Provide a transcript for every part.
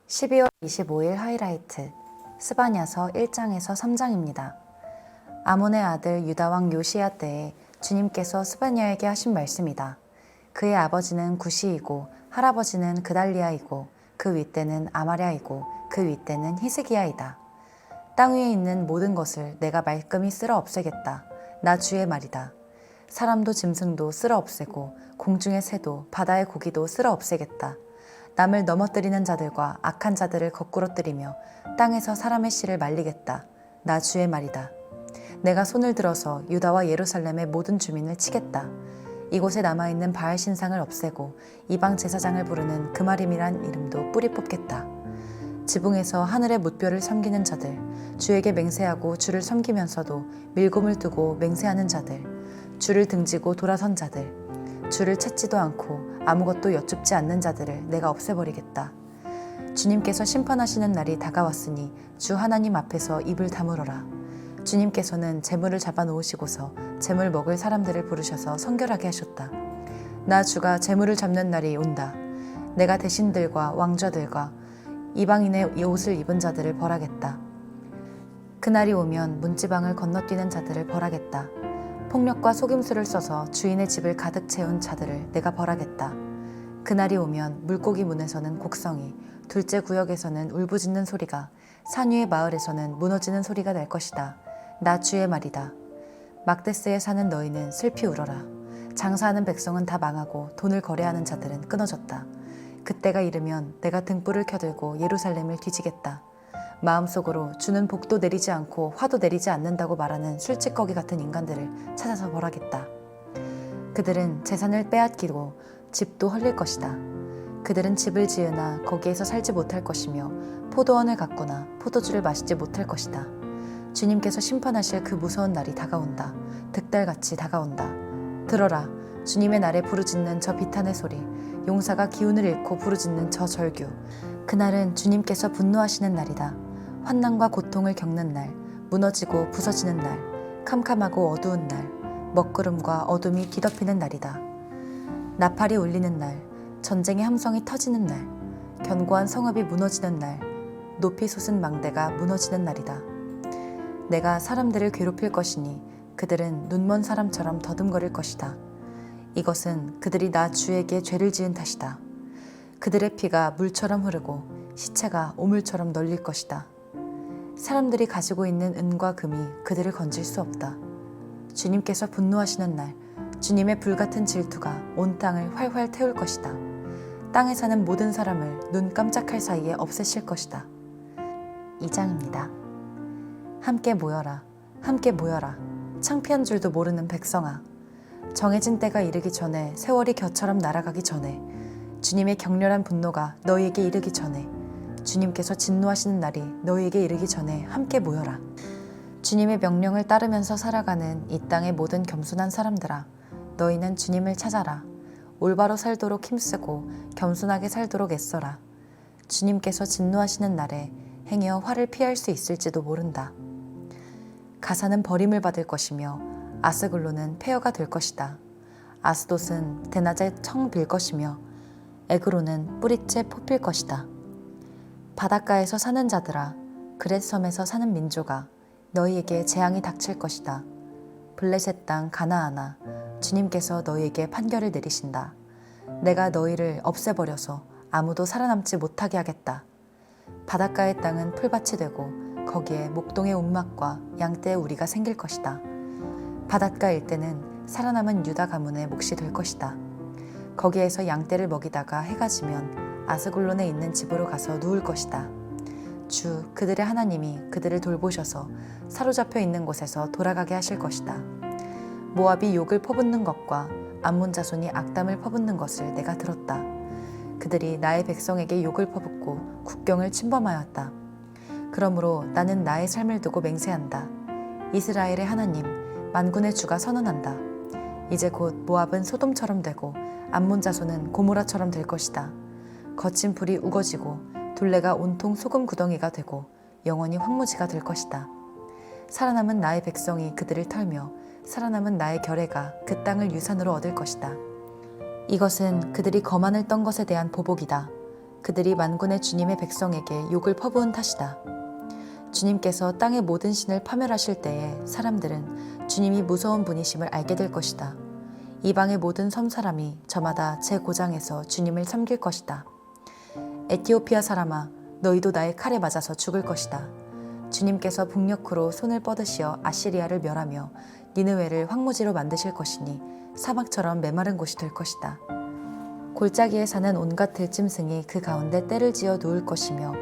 (12월 25일) 하이라이트 스바냐서 1장에서 3장입니다. 아몬의 아들 유다왕 요시야 때에 주님께서 스바냐에게 하신 말씀이다. 그의 아버지는 구시이고 할아버지는 그달리아이고 그 윗대는 아마랴이고 그 윗대는 히스기야이다. 땅 위에 있는 모든 것을 내가 말끔히 쓸어 없애겠다. 나 주의 말이다. 사람도 짐승도 쓸어 없애고 공중의 새도 바다의 고기도 쓸어 없애겠다. 남을 넘어뜨리는 자들과 악한 자들을 거꾸러뜨리며 땅에서 사람의 씨를 말리겠다. 나 주의 말이다. 내가 손을 들어서 유다와 예루살렘의 모든 주민을 치겠다. 이곳에 남아있는 바알 신상을 없애고 이방 제사장을 부르는 그마림이란 이름도 뿌리 뽑겠다. 지붕에서 하늘의 뭇별을 섬기는 자들, 주에게 맹세하고 주를 섬기면서도 밀곰을 두고 맹세하는 자들, 주를 등지고 돌아선 자들, 주를 찾지도 않고 아무것도 여쭙지 않는 자들을 내가 없애버리겠다. 주님께서 심판하시는 날이 다가왔으니 주 하나님 앞에서 입을 다물어라. 주님께서는 재물을 잡아놓으시고서 재물 먹을 사람들을 부르셔서 성결하게 하셨다. 나 주가 재물을 잡는 날이 온다. 내가 대신들과 왕좌들과 이방인의 이 옷을 입은 자들을 벌하겠다. 그날이 오면 문지방을 건너뛰는 자들을 벌하겠다. 폭력과 속임수를 써서 주인의 집을 가득 채운 자들을 내가 벌하겠다. 그날이 오면 물고기 문에서는 곡성이, 둘째 구역에서는 울부짖는 소리가, 산 위의 마을에서는 무너지는 소리가 날 것이다. 나 주의 말이다. 막데스에 사는 너희는 슬피 울어라. 장사하는 백성은 다 망하고 돈을 거래하는 자들은 끊어졌다. 그때가 이르면 내가 등불을 켜들고 예루살렘을 뒤지겠다. 마음속으로 주는 복도 내리지 않고 화도 내리지 않는다고 말하는 술찌꺼기 같은 인간들을 찾아서 벌하겠다. 그들은 재산을 빼앗기고 집도 헐릴 것이다. 그들은 집을 지으나 거기에서 살지 못할 것이며 포도원을 갖거나 포도주를 마시지 못할 것이다. 주님께서 심판하실 그 무서운 날이 다가온다. 득달같이 다가온다. 들어라. 주님의 날에 부르짖는 저 비탄의 소리, 용사가 기운을 잃고 부르짖는 저 절규. 그날은 주님께서 분노하시는 날이다. 환난과 고통을 겪는 날, 무너지고 부서지는 날, 캄캄하고 어두운 날, 먹구름과 어둠이 뒤덮이는 날이다. 나팔이 울리는 날, 전쟁의 함성이 터지는 날, 견고한 성읍이 무너지는 날, 높이 솟은 망대가 무너지는 날이다. 내가 사람들을 괴롭힐 것이니 그들은 눈먼 사람처럼 더듬거릴 것이다. 이것은 그들이 나 주에게 죄를 지은 탓이다. 그들의 피가 물처럼 흐르고 시체가 오물처럼 널릴 것이다. 사람들이 가지고 있는 은과 금이 그들을 건질 수 없다. 주님께서 분노하시는 날, 주님의 불같은 질투가 온 땅을 활활 태울 것이다. 땅에 사는 모든 사람을 눈 깜짝할 사이에 없애실 것이다. 2장입니다. 함께 모여라, 함께 모여라. 창피한 줄도 모르는 백성아. 정해진 때가 이르기 전에, 세월이 겨처럼 날아가기 전에, 주님의 격렬한 분노가 너희에게 이르기 전에, 주님께서 진노하시는 날이 너희에게 이르기 전에 함께 모여라. 주님의 명령을 따르면서 살아가는 이 땅의 모든 겸손한 사람들아, 너희는 주님을 찾아라. 올바로 살도록 힘쓰고 겸손하게 살도록 애써라. 주님께서 진노하시는 날에 행여 화를 피할 수 있을지도 모른다. 가사는 버림을 받을 것이며 아스글론은 폐허가 될 것이다. 아스돗은 대낮에 청 빌 것이며 에그론은 뿌리째 뽑힐 것이다. 바닷가에서 사는 자들아, 그렛섬에서 사는 민족아, 너희에게 재앙이 닥칠 것이다. 블레셋 땅 가나안아, 주님께서 너희에게 판결을 내리신다. 내가 너희를 없애버려서 아무도 살아남지 못하게 하겠다. 바닷가의 땅은 풀밭이 되고 거기에 목동의 움막과 양떼의 우리가 생길 것이다. 바닷가 일대는 살아남은 유다 가문의 몫이 될 것이다. 거기에서 양떼를 먹이다가 해가 지면 아스글론에 있는 집으로 가서 누울 것이다. 주 그들의 하나님이 그들을 돌보셔서 사로잡혀 있는 곳에서 돌아가게 하실 것이다. 모압이 욕을 퍼붓는 것과 암몬 자손이 악담을 퍼붓는 것을 내가 들었다. 그들이 나의 백성에게 욕을 퍼붓고 국경을 침범하였다. 그러므로 나는 나의 삶을 두고 맹세한다. 이스라엘의 하나님, 만군의 주가 선언한다. 이제 곧 모압은 소돔처럼 되고 암몬 자손은 고모라처럼 될 것이다. 거친 불이 우거지고 둘레가 온통 소금 구덩이가 되고 영원히 황무지가 될 것이다. 살아남은 나의 백성이 그들을 털며 살아남은 나의 결혜가 그 땅을 유산으로 얻을 것이다. 이것은 그들이 거만을 떤 것에 대한 보복이다. 그들이 만군의 주님의 백성에게 욕을 퍼부은 탓이다. 주님께서 땅의 모든 신을 파멸하실 때에 사람들은 주님이 무서운 분이심을 알게 될 것이다. 이방의 모든 섬 사람이 저마다 제 고장에서 주님을 섬길 것이다. 에티오피아 사람아, 너희도 나의 칼에 맞아서 죽을 것이다. 주님께서 북녘으로 손을 뻗으시어 아시리아를 멸하며 니느웨를 황무지로 만드실 것이니 사막처럼 메마른 곳이 될 것이다. 골짜기에 사는 온갖 들짐승이 그 가운데 떼를 지어 누울 것이며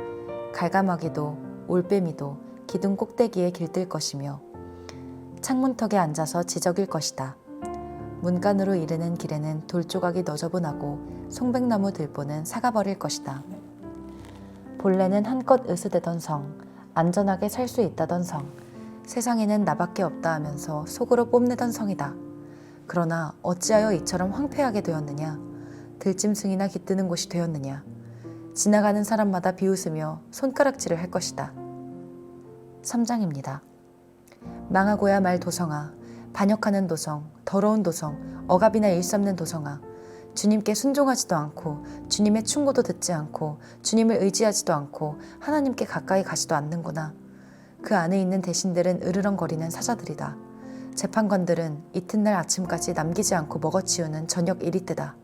갈가마귀도 올빼미도 기둥 꼭대기에 길들 것이며 창문턱에 앉아서 지저귀일 것이다. 문간으로 이르는 길에는 돌조각이 너저분하고 송백나무 들보는 사가버릴 것이다. 본래는 한껏 으스대던 성, 안전하게 살 수 있다던 성, 세상에는 나밖에 없다 하면서 속으로 뽐내던 성이다. 그러나 어찌하여 이처럼 황폐하게 되었느냐? 들짐승이나 깃드는 곳이 되었느냐? 지나가는 사람마다 비웃으며 손가락질을 할 것이다. 3장입니다. 망하고야 말 도성아, 반역하는 도성, 더러운 도성, 억압이나 일삼는 도성아, 주님께 순종하지도 않고 주님의 충고도 듣지 않고 주님을 의지하지도 않고 하나님께 가까이 가지도 않는구나. 그 안에 있는 대신들은 으르렁거리는 사자들이다. 재판관들은 이튿날 아침까지 남기지 않고 먹어치우는 저녁 이리때다.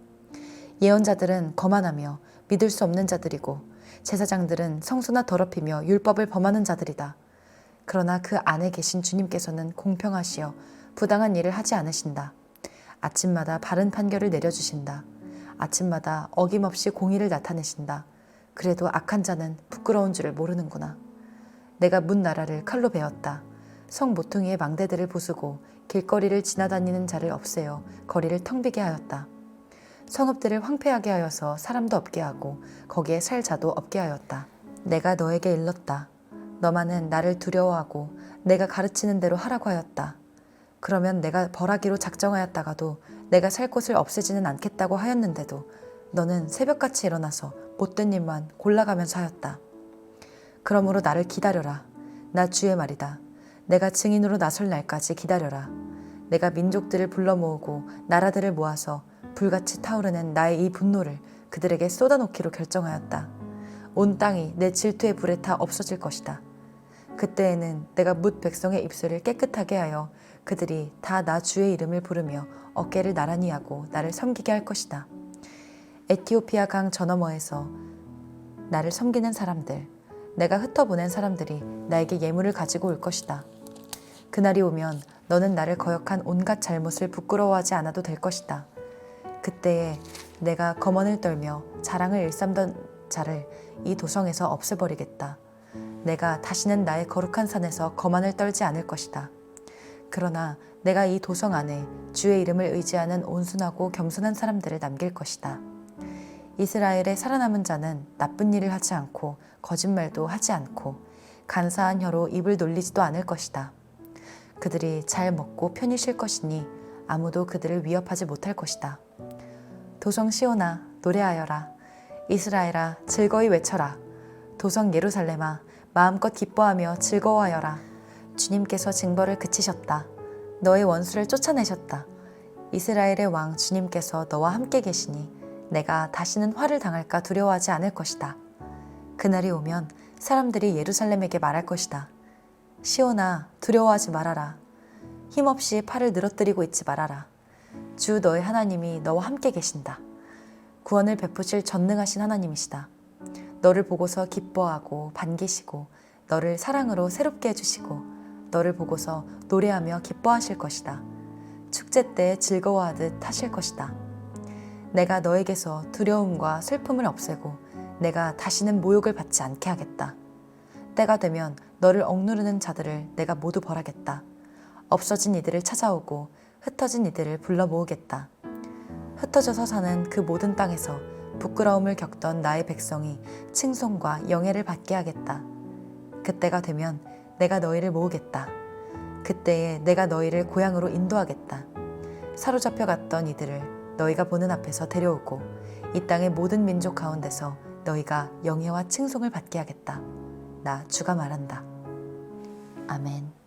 예언자들은 거만하며 믿을 수 없는 자들이고 제사장들은 성수나 더럽히며 율법을 범하는 자들이다. 그러나 그 안에 계신 주님께서는 공평하시어 부당한 일을 하지 않으신다. 아침마다 바른 판결을 내려주신다. 아침마다 어김없이 공의를 나타내신다. 그래도 악한 자는 부끄러운 줄을 모르는구나. 내가 문 나라를 칼로 베었다. 성 모퉁이의 망대들을 부수고 길거리를 지나다니는 자를 없애어 거리를 텅 비게 하였다. 성읍들을 황폐하게 하여서 사람도 없게 하고 거기에 살 자도 없게 하였다. 내가 너에게 일렀다. 너만은 나를 두려워하고 내가 가르치는 대로 하라고 하였다. 그러면 내가 벌하기로 작정하였다가도 내가 살 곳을 없애지는 않겠다고 하였는데도 너는 새벽같이 일어나서 못된 일만 골라가면서 하였다. 그러므로 나를 기다려라. 나 주의 말이다. 내가 증인으로 나설 날까지 기다려라. 내가 민족들을 불러 모으고 나라들을 모아서 불같이 타오르는 나의 이 분노를 그들에게 쏟아놓기로 결정하였다. 온 땅이 내 질투의 불에 타 없어질 것이다. 그때에는 내가 뭇 백성의 입술을 깨끗하게 하여 그들이 다 나 주의 이름을 부르며 어깨를 나란히 하고 나를 섬기게 할 것이다. 에티오피아 강 저너머에서 나를 섬기는 사람들, 내가 흩어보낸 사람들이 나에게 예물을 가지고 올 것이다. 그날이 오면 너는 나를 거역한 온갖 잘못을 부끄러워하지 않아도 될 것이다. 그때에 내가 검언을 떨며 자랑을 일삼던 자를 이 도성에서 없애버리겠다. 내가 다시는 나의 거룩한 산에서 거만을 떨지 않을 것이다. 그러나 내가 이 도성 안에 주의 이름을 의지하는 온순하고 겸손한 사람들을 남길 것이다. 이스라엘의 살아남은 자는 나쁜 일을 하지 않고 거짓말도 하지 않고 간사한 혀로 입을 놀리지도 않을 것이다. 그들이 잘 먹고 편히 쉴 것이니 아무도 그들을 위협하지 못할 것이다. 도성 시온아, 노래하여라. 이스라엘아, 즐거이 외쳐라. 도성 예루살렘아, 마음껏 기뻐하며 즐거워하여라. 주님께서 징벌을 그치셨다. 너의 원수를 쫓아내셨다. 이스라엘의 왕 주님께서 너와 함께 계시니 내가 다시는 화를 당할까 두려워하지 않을 것이다. 그날이 오면 사람들이 예루살렘에게 말할 것이다. 시온아, 두려워하지 말아라. 힘없이 팔을 늘어뜨리고 있지 말아라. 주 너의 하나님이 너와 함께 계신다. 구원을 베푸실 전능하신 하나님이시다. 너를 보고서 기뻐하고 반기시고 너를 사랑으로 새롭게 해주시고 너를 보고서 노래하며 기뻐하실 것이다. 축제 때 즐거워하듯 하실 것이다. 내가 너에게서 두려움과 슬픔을 없애고 내가 다시는 모욕을 받지 않게 하겠다. 때가 되면 너를 억누르는 자들을 내가 모두 벌하겠다. 없어진 이들을 찾아오고 흩어진 이들을 불러 모으겠다. 흩어져서 사는 그 모든 땅에서 부끄러움을 겪던 나의 백성이 칭송과 영예를 받게 하겠다. 그때가 되면 내가 너희를 모으겠다. 그때에 내가 너희를 고향으로 인도하겠다. 사로잡혀 갔던 이들을 너희가 보는 앞에서 데려오고 이 땅의 모든 민족 가운데서 너희가 영예와 칭송을 받게 하겠다. 나 주가 말한다. 아멘.